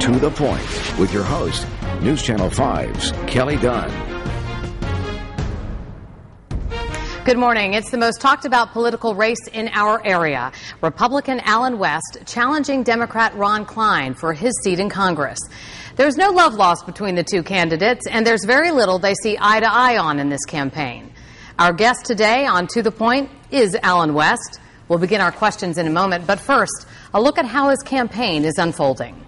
To the Point with your host, News Channel 5's Kelly Dunn. Good morning. It's the most talked about political race in our area. Republican Allen West challenging Democrat Ron Klein for his seat in Congress. There's no love lost between the two candidates, and there's very little they see eye to eye on in this campaign. Our guest today on To the Point is Allen West. We'll begin our questions in a moment, but first, a look at how his campaign is unfolding.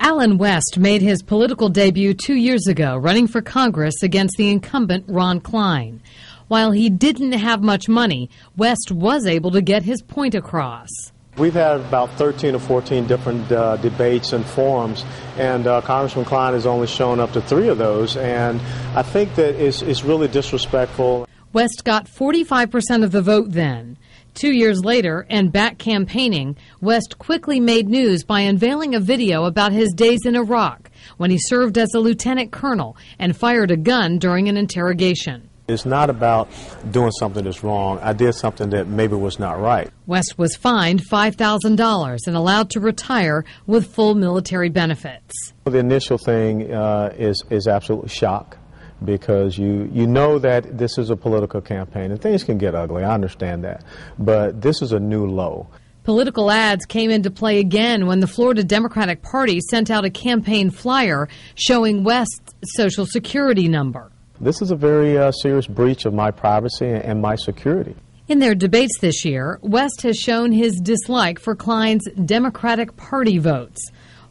Allen West made his political debut 2 years ago, running for Congress against the incumbent Ron Klein. While he didn't have much money, West was able to get his point across. We've had about 13 or 14 different debates and forums, and Congressman Klein has only shown up to 3 of those, and I think that it's really disrespectful. West got 45% of the vote then. 2 years later, and back campaigning, West quickly made news by unveiling a video about his days in Iraq when he served as a lieutenant colonel and fired a gun during an interrogation. It's not about doing something that's wrong. I did something that maybe was not right. West was fined $5,000 and allowed to retire with full military benefits. The initial thing is absolutely shock, because you know that this is a political campaign and things can get ugly. I understand that. But this is a new low. Political ads came into play again when the Florida Democratic Party sent out a campaign flyer showing West's Social Security number. This is a very serious breach of my privacy and my security. In their debates this year, West has shown his dislike for Klein's Democratic Party votes,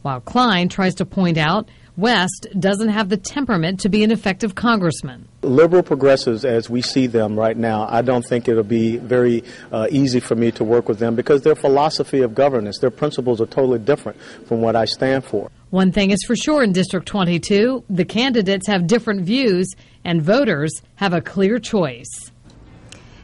while Klein tries to point out West doesn't have the temperament to be an effective congressman. Liberal progressives, as we see them right now, I don't think it'll be very easy for me to work with them, because their philosophy of governance, their principles are totally different from what I stand for. One thing is for sure in District 22, the candidates have different views and voters have a clear choice.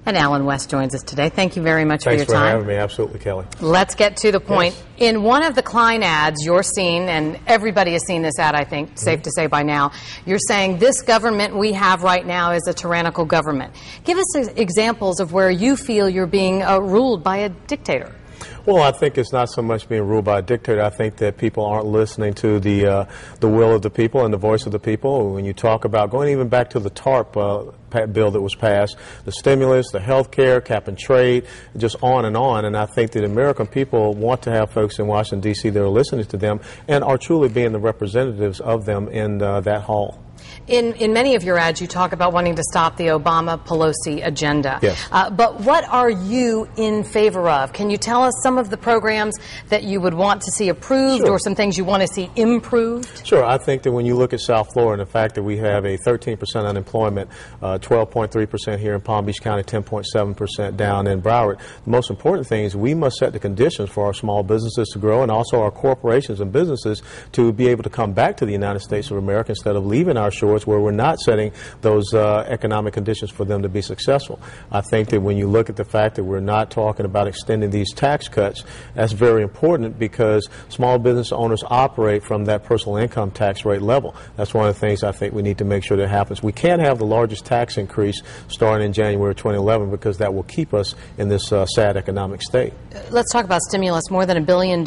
And Allen West joins us today. Thank you very much for your time. Thanks for having me. Absolutely, Kelly. Let's get to the point. Yes. In one of the Klein ads, you're seen, and everybody has seen this ad, I think, safe to say by now, you're saying this government we have right now is a tyrannical government. Give us examples of where you feel you're being ruled by a dictator. Well, I think it's not so much being ruled by a dictator. I think that people aren't listening to the will of the people and the voice of the people. When you talk about going even back to the TARP bill that was passed, the stimulus, the health care, cap and trade, just on. And I think that American people want to have folks in Washington, D.C. that are listening to them and are truly being the representatives of them in that hall. In many of your ads, you talk about wanting to stop the Obama-Pelosi agenda. Yes. But what are you in favor of? Can you tell us some of the programs that you would want to see approved, Sure. or some things you want to see improved? Sure. I think that when you look at South Florida and the fact that we have a 13% unemployment, 12.3% here in Palm Beach County, 10.7% down in Broward, the most important thing is we must set the conditions for our small businesses to grow and also our corporations and businesses to be able to come back to the United States of America instead of leaving our shores where we're not setting those economic conditions for them to be successful. I think that when you look at the fact that we're not talking about extending these tax cuts, that's very important, because small business owners operate from that personal income tax rate level. That's one of the things I think we need to make sure that happens. We can't have the largest tax increase starting in January 2011, because that will keep us in this sad economic state. Let's talk about stimulus. More than $1 billion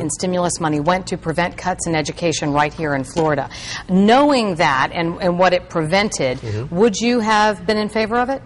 in stimulus money went to prevent cuts in education right here in Florida. Knowing that and what it prevented, would you have been in favor of it?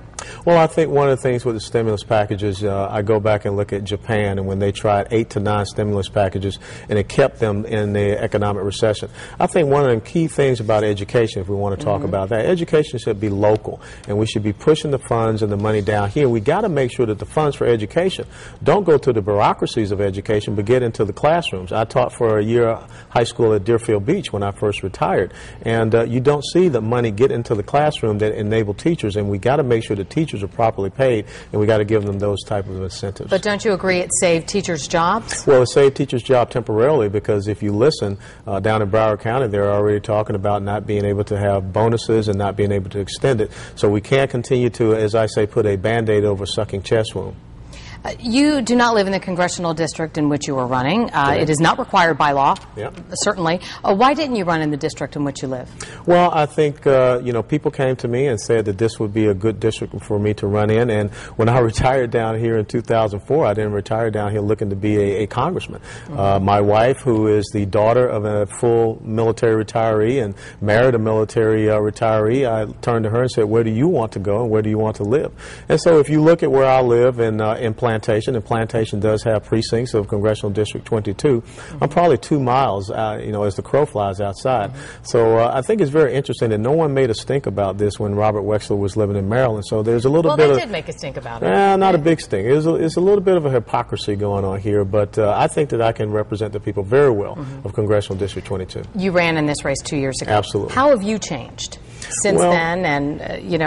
Well, I think one of the things with the stimulus packages, I go back and look at Japan, and when they tried 8 to 9 stimulus packages, and it kept them in the economic recession. I think one of the key things about education, if we want to talk about that, education should be local, and we should be pushing the funds and the money down here. We got to make sure that the funds for education don't go to the bureaucracies of education, but get into the classrooms. I taught for a year high school at Deerfield Beach when I first retired, and you don't see the money get into the classroom that enable teachers, and we got to make sure that teachers are properly paid, and we got to give them those type of incentives. But don't you agree it saved teachers' jobs? Well, it saved teachers' jobs temporarily, because if you listen, down in Broward County, they're already talking about not being able to have bonuses and not being able to extend it. So we can't continue to, as I say, put a Band-Aid over a sucking chest wound. You do not live in the congressional district in which you are running. It is not required by law, certainly. Why didn't you run in the district in which you live? Well, I think, people came to me and said that this would be a good district for me to run in. And when I retired down here in 2004, I didn't retire down here looking to be a congressman. My wife, who is the daughter of a full military retiree and married a military retiree, I turned to her and said, where do you want to go and where do you want to live? And so if you look at where I live in Plantation, and Plantation does have precincts of Congressional District 22, I'm probably 2 miles, as the crow flies outside. So I think it's very interesting that no one made a stink about this when Robert Wexler was living in Maryland. So there's a little bit of... Well, they did make a stink about it. Not a big stink. It's a little bit of a hypocrisy going on here, but I think that I can represent the people very well of Congressional District 22. You ran in this race 2 years ago. Absolutely. How have you changed since then, and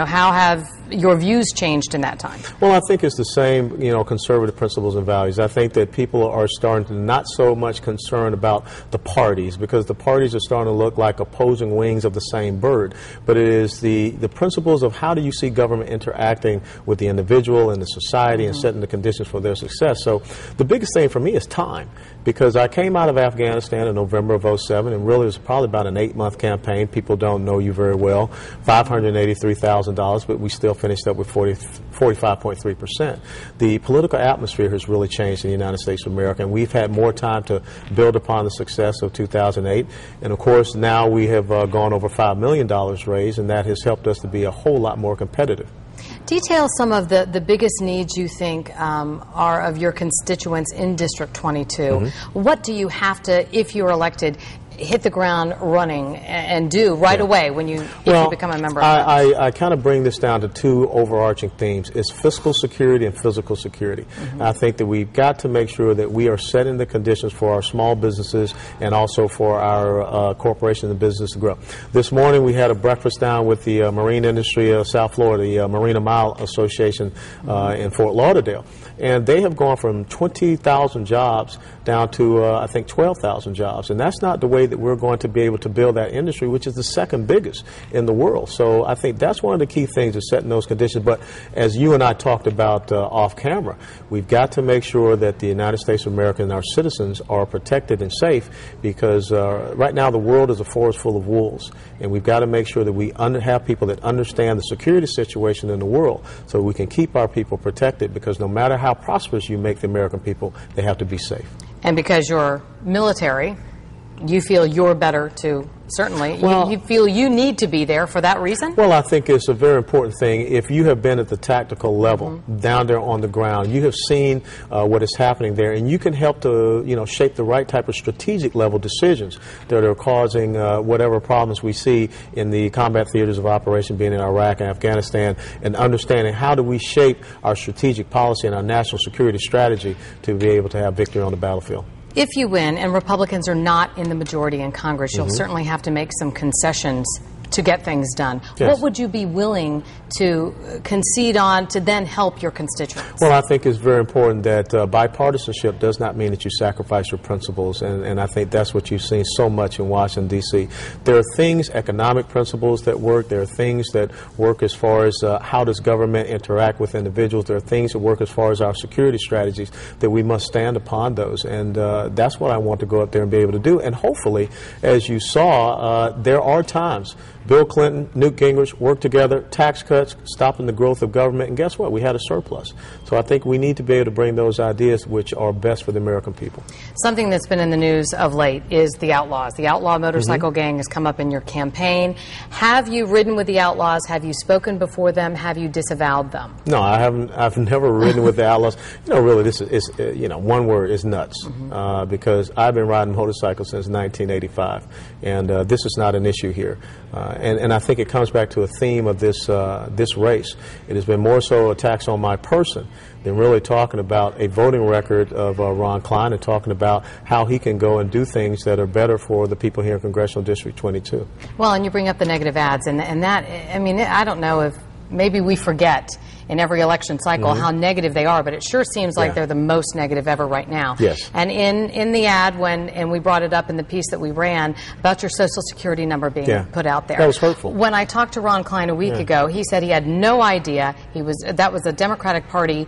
how have your views changed in that time? Well, I think it's the same, conservative principles and values. I think that people are starting to not so much concerned about the parties, because the parties are starting to look like opposing wings of the same bird. But it is the principles of how do you see government interacting with the individual and the society and setting the conditions for their success. So the biggest thing for me is time, because I came out of Afghanistan in November of 2007, and really it was probably about an 8-month campaign. People don't know you very well. $583,000, but we still finished up with 45.3%. The political atmosphere has really changed in the United States of America, and we've had more time to build upon the success of 2008. And of course, now we have gone over $5 million raised, and that has helped us to be a whole lot more competitive. Detail some of the biggest needs you think are of your constituents in District 22. What do you have to, if you're elected, hit the ground running and do right away when if you become a member of Congress? I kind of bring this down to two overarching themes. It's fiscal security and physical security. I think that we've got to make sure that we are setting the conditions for our small businesses and also for our corporations and business to grow. This morning we had a breakfast down with the marine industry of South Florida, the Marina Mile Association in Fort Lauderdale. And they have gone from 20,000 jobs down to, I think, 12,000 jobs. And that's not the way that we're going to be able to build that industry, which is the second biggest in the world. So I think that's one of the key things, is setting those conditions. But as you and I talked about off camera, we've got to make sure that the United States of America and our citizens are protected and safe, because right now the world is a forest full of wolves. And we've got to make sure that we have people that understand the security situation in the world, so we can keep our people protected, because no matter how prosperous you make the American people, they have to be safe. And because you're military, you feel you're better to, certainly, you feel you need to be there for that reason? Well, I think it's a very important thing. If you have been at the tactical level, down there on the ground, you have seen what is happening there, and you can help to, shape the right type of strategic level decisions that are causing whatever problems we see in the combat theaters of operation, being in Iraq and Afghanistan, and understanding how do we shape our strategic policy and our national security strategy to be able to have victory on the battlefield. If you win and Republicans are not in the majority in Congress, you'll certainly have to make some concessions to get things done. Yes. What would you be willing to concede on to then help your constituents? Well, I think it's very important that bipartisanship does not mean that you sacrifice your principles, and I think that's what you've seen so much in Washington, D.C. There are things, economic principles that work. There are things that work as far as how does government interact with individuals. There are things that work as far as our security strategies, that we must stand upon those, and that's what I want to go up there and be able to do. And hopefully, as you saw, there are times Bill Clinton, Newt Gingrich worked together, tax cuts, stopping the growth of government, and guess what? We had a surplus. So I think we need to be able to bring those ideas which are best for the American people. Something that's been in the news of late is the Outlaws. The Outlaw Motorcycle Gang has come up in your campaign. Have you ridden with the Outlaws? Have you spoken before them? Have you disavowed them? No, I haven't. I've never ridden with the Outlaws. Really, this is one word is nuts, because I've been riding motorcycles since 1985, and this is not an issue here. And I think it comes back to a theme of this race. It has been more so attacks on my person than really talking about a voting record of Ron Klein, and talking about how he can go and do things that are better for the people here in Congressional District 22. Well, and you bring up the negative ads, and that, I mean, I don't know if maybe we forget in every election cycle how negative they are, but it sure seems like they're the most negative ever right now. Yes. And in the ad, and we brought it up in the piece that we ran about your Social Security number being put out there. That was hurtful. When I talked to Ron Klein a week ago, he said he had no idea. That was a Democratic Party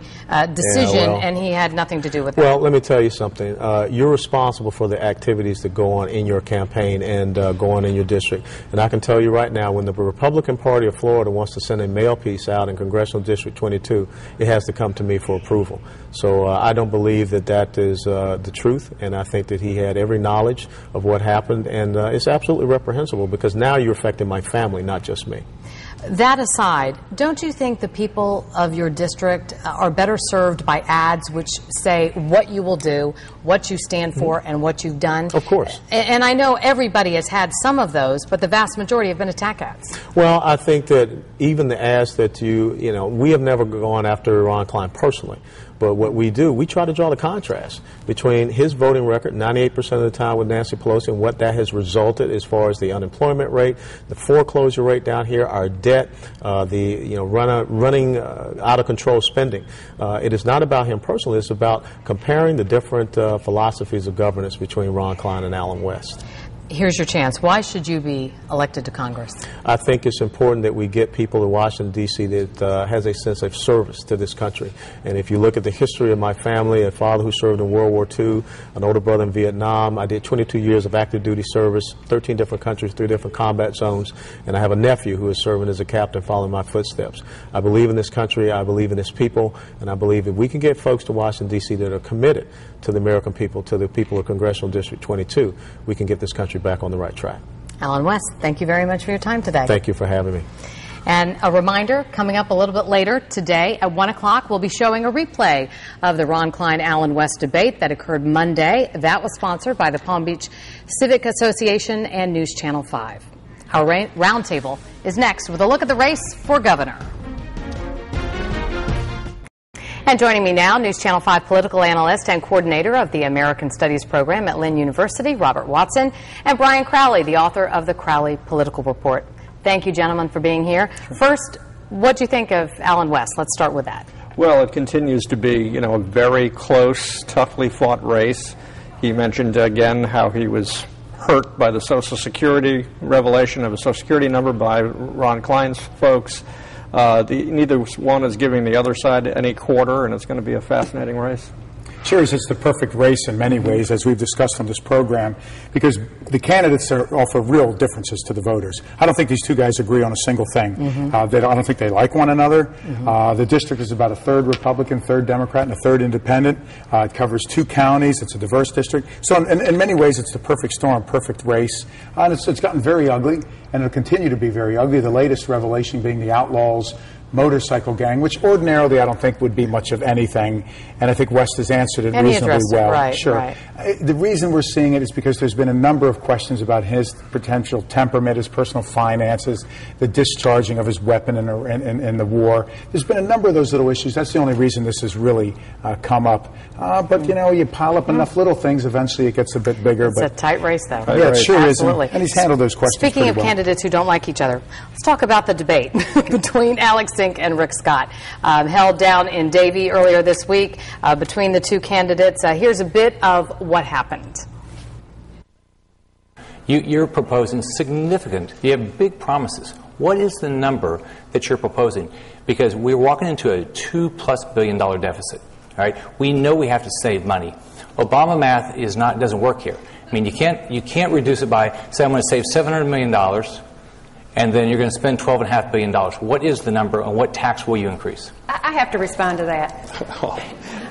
decision, and he had nothing to do with that. Well, let me tell you something. You're responsible for the activities that go on in your campaign and go on in your district. And I can tell you right now, when the Republican Party of Florida wants to send a mail piece out in Congressional District 22, it has to come to me for approval. So I don't believe that is the truth, and I think that he had every knowledge of what happened, and it's absolutely reprehensible because now you're affecting my family, not just me. That aside, don't you think the people of your district are better served by ads which say what you will do, what you stand for, and what you've done? Of course. And I know everybody has had some of those, but the vast majority have been attack ads. Well, I think that even the ads that we have never gone after Ron Klein personally. But what we do, we try to draw the contrast between his voting record, 98% of the time with Nancy Pelosi, and what that has resulted as far as the unemployment rate, the foreclosure rate down here, our debt, running out of control spending. It is not about him personally. It's about comparing the different philosophies of governance between Ron Klein and Allen West. Here's your chance. Why should you be elected to Congress? I think it's important that we get people to Washington, D.C. that has a sense of service to this country. And if you look at the history of my family, a father who served in World War II, an older brother in Vietnam, I did 22 years of active duty service, 13 different countries, 3 different combat zones, and I have a nephew who is serving as a captain following my footsteps. I believe in this country, I believe in its people, and I believe if we can get folks to Washington, D.C. that are committed to the American people, to the people of Congressional District 22, we can get this country back on the right track. Allen West, thank you very much for your time today. Thank you for having me. And a reminder, coming up a little bit later today at 1 o'clock, we'll be showing a replay of the Ron Klein-Allen West debate that occurred Monday. That was sponsored by the Palm Beach Civic Association and News Channel 5. Our roundtable is next with a look at the race for governor. And joining me now, News Channel 5 political analyst and coordinator of the American Studies program at Lynn University, Robert Watson, and Brian Crowley, the author of the Crowley Political Report. Thank you, gentlemen, for being here. First, what do you think of Allen West? Let's start with that. Well, it continues to be, a very close, toughly fought race. He mentioned again how he was hurt by the Social Security revelation of a Social Security number by Ron Klein's folks. Neither one is giving the other side any quarter, and it's going to be a fascinating race. Sure, it's the perfect race in many ways, as we've discussed on this program, because the candidates offer real differences to the voters. I don't think these two guys agree on a single thing. I don't think they like one another. The district is about a third Republican, third Democrat, and a third independent. It covers 2 counties. It's a diverse district. So in many ways, it's the perfect storm, perfect race. And it's gotten very ugly, and it'll continue to be very ugly. The latest revelation being the Outlaws motorcycle gang, which ordinarily I don't think would be much of anything, and I think West has answered it reasonably well. Right, sure. Right. The reason we're seeing it is because there's been a number of questions about his potential temperament, his personal finances, the discharging of his weapon in the war. There's been a number of those little issues. That's the only reason this has really come up. But you pile up enough little things, eventually it gets a bit bigger. It's a tight race, though. Yeah, it sure Absolutely. is. And he's handled those questions Speaking of well. candidates who don't like each other, let's talk about the debate between Alex Zink and Rick Scott, held down in Davie earlier this week between the two candidates. Here's a bit of what happened. You're proposing significant, you have big promises. What is the number that you're proposing? Because we're walking into a $2+ billion deficit. All right, we know we have to save money. Obama math doesn't work here. I mean, you can't reduce it by say I'm going to save $700 million, and then you're going to spend $12.5 billion. What is the number, and what tax will you increase? I have to respond to that.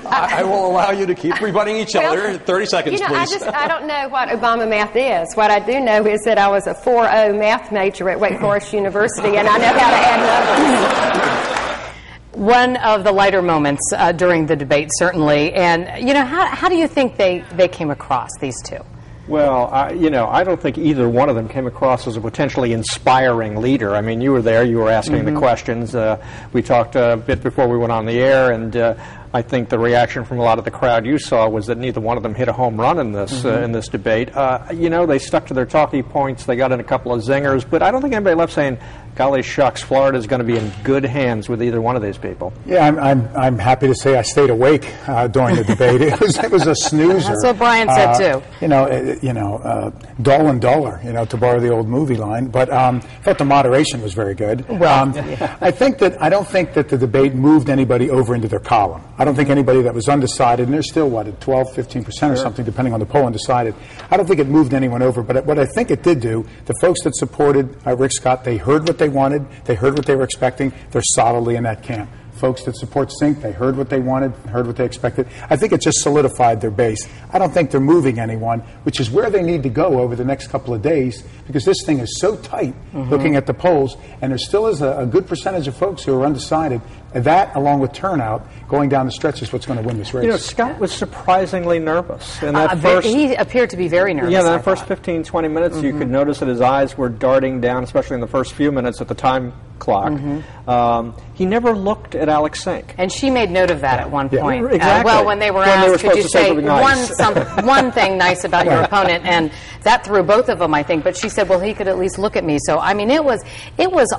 I will allow you to keep rebutting each other. 30 seconds, please. I don't know what Obama math is. What I do know is that I was a 4.0 math major at Wake Forest University, and I know how to add numbers. One of the lighter moments during the debate, certainly. And, how do you think they came across, these two? Well, I don't think either one of them came across as a potentially inspiring leader. I mean, you were there, you were asking the questions. We talked a bit before we went on the air, and I think the reaction from a lot of the crowd you saw was that neither one of them hit a home run in this debate. You know, they stuck to their talking points. They got in a couple of zingers, but I don't think anybody left saying, golly shucks, Florida is going to be in good hands with either one of these people. Yeah, I'm happy to say I stayed awake during the debate. It was a snoozer. That's what Brian said too. Dull and duller, to borrow the old movie line. But I thought the moderation was very good. Well, I don't think that the debate moved anybody over into their column. I don't think anybody that was undecided, and there's still, at 12, 15% or something, depending on the poll, undecided. I don't think it moved anyone over. But what I think it did do, the folks that supported Rick Scott, they heard what they wanted, they heard what they were expecting, they're solidly in that camp. Folks that support Sink, they heard what they wanted, heard what they expected. I think it just solidified their base. I don't think they're moving anyone, which is where they need to go over the next couple of days, because this thing is so tight, looking at the polls, and there still is a good percentage of folks who are undecided. And that, along with turnout, going down the stretch is what's going to win this race. Scott was surprisingly nervous. In that he appeared to be very nervous. Yeah, in the first 15, 20 minutes, you could notice that his eyes were darting down, especially in the first few minutes at the time clock. He never looked at Alex Sink. And she made note of that at one point. Exactly. When they were asked, could you say one thing nice about your opponent? And that threw both of them, I think. But she said, well, he could at least look at me. So, I mean, it was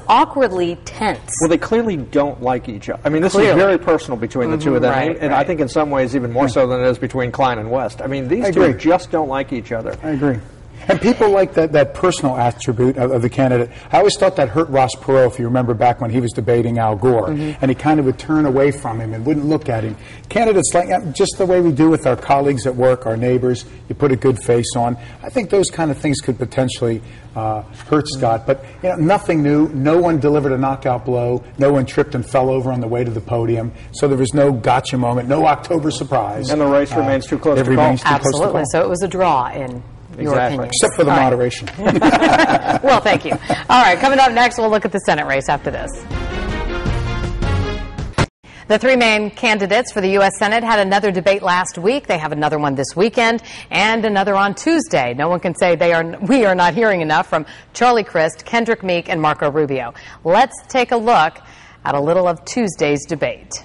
awkwardly tense. Well, they clearly don't like each other. I mean, this is very personal between the two of them. And I think in some ways even more so than it is between Klein and West. I mean, these two just don't like each other. I agree. And people like that personal attribute of the candidate. I always thought that hurt Ross Perot, if you remember back when he was debating Al Gore. And he kind of would turn away from him and wouldn't look at him. Candidates like just the way we do with our colleagues at work, our neighbors, you put a good face on. I think those kind of things could potentially hurt Scott. But nothing new. No one delivered a knockout blow. No one tripped and fell over on the way to the podium. So there was no gotcha moment, no October surprise. And the race remains too close to call. Absolutely. So it was a draw in your opinion. Except for the moderation. Well, thank you. All right, coming up next, we'll look at the Senate race after this. The three main candidates for the U.S. Senate had another debate last week. They have another one this weekend and another on Tuesday. No one can say we are not hearing enough from Charlie Crist, Kendrick Meek, and Marco Rubio. Let's take a look at a little of Tuesday's debate.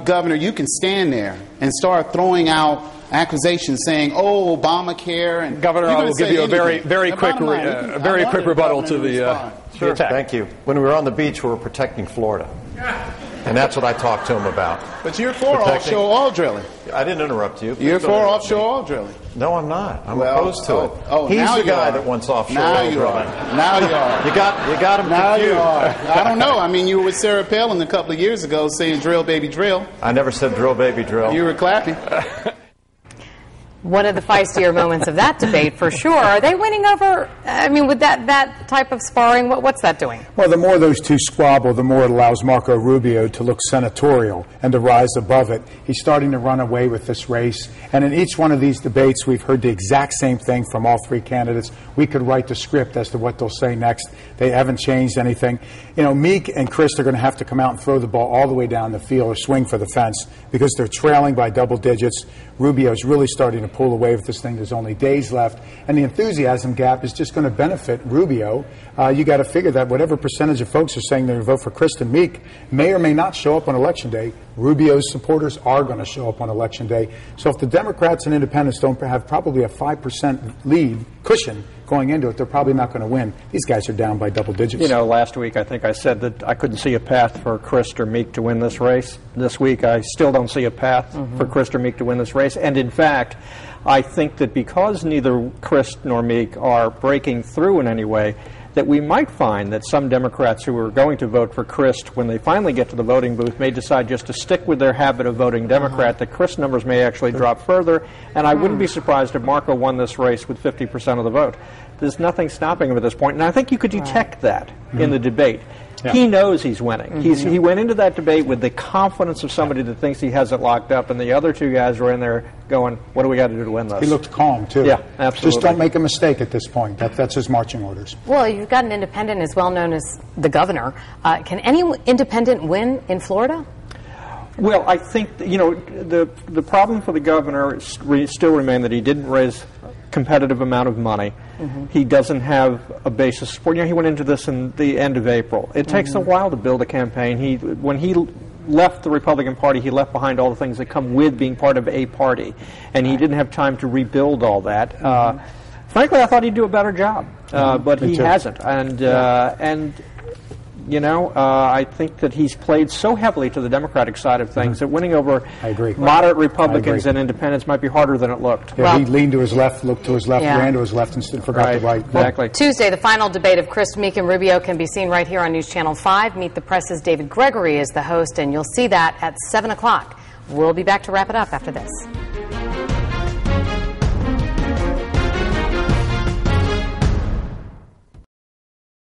Governor, you can stand there and start throwing out accusations saying, "Oh, Obamacare," and Governor, I will give you a very quick rebuttal to the attack. Thank you. When we were on the beach, we were protecting Florida, and that's what I talked to him about. But you're for offshore oil drilling. I didn't interrupt you. You're for offshore oil drilling. No, I'm not. I'm opposed to it. He's the guy that wants offshore oil drilling. Now you are. You got him now confused. You are. I don't know. I mean, you were with Sarah Palin a couple of years ago saying "drill, baby, drill." I never said drill, baby, drill. You were clapping. One of the feistier moments of that debate, for sure. Are they winning over, with that type of sparring? What's that doing? Well, the more those two squabble, the more it allows Marco Rubio to look senatorial and to rise above it. He's starting to run away with this race. And in each one of these debates, we've heard the exact same thing from all three candidates. We could write the script as to what they'll say next. They haven't changed anything. Meek and Crist are going to have to come out and throw the ball all the way down the field or swing for the fence because they're trailing by double digits. Rubio's really starting to pull away with this thing. There's only days left. And the enthusiasm gap is just going to benefit Rubio. You got to figure that whatever percentage of folks are saying they're going to vote for Crist and Meek may or may not show up on Election Day. Rubio's supporters are going to show up on Election Day. So if the Democrats and independents don't have probably a 5% lead cushion going into it, they're probably not going to win. These guys are down by double digits. Last week I think I said that I couldn't see a path for Crist or Meek to win this race. This week I still don't see a path for Crist or Meek to win this race. And in fact, I think that because neither Crist nor Meek are breaking through in any way, that we might find that some Democrats who are going to vote for Crist when they finally get to the voting booth may decide just to stick with their habit of voting Democrat, that Crist numbers may actually drop further, and I wouldn't be surprised if Marco won this race with 50% of the vote. There's nothing stopping him at this point, and I think you could detect that in the debate. Yeah. He knows he's winning. He went into that debate with the confidence of somebody that thinks he has it locked up, and the other two guys were in there going, what do we got to do to win this? He looked calm, too. Yeah, absolutely. Just don't make a mistake at this point. That's his marching orders. Well, you've got an independent as well known as the governor. Can any independent win in Florida? Well, I think, the problem for the governor still remains that he didn't raise competitive amount of money. He doesn't have a basis support. He went into this in the end of April. It takes a while to build a campaign. When he left the Republican Party, he left behind all the things that come with being part of a party, and he didn't have time to rebuild all that. Frankly, I thought he'd do a better job, but he hasn't. And you know, I think that he's played so heavily to the Democratic side of things that winning over moderate Republicans and independents might be harder than it looked. Yeah, he leaned to his left, looked to his left, ran to his left, and forgot the right. Exactly. Tuesday, the final debate of Chris, Meek, and Rubio can be seen right here on News Channel 5. Meet the Press's David Gregory is the host, and you'll see that at 7 o'clock. We'll be back to wrap it up after this.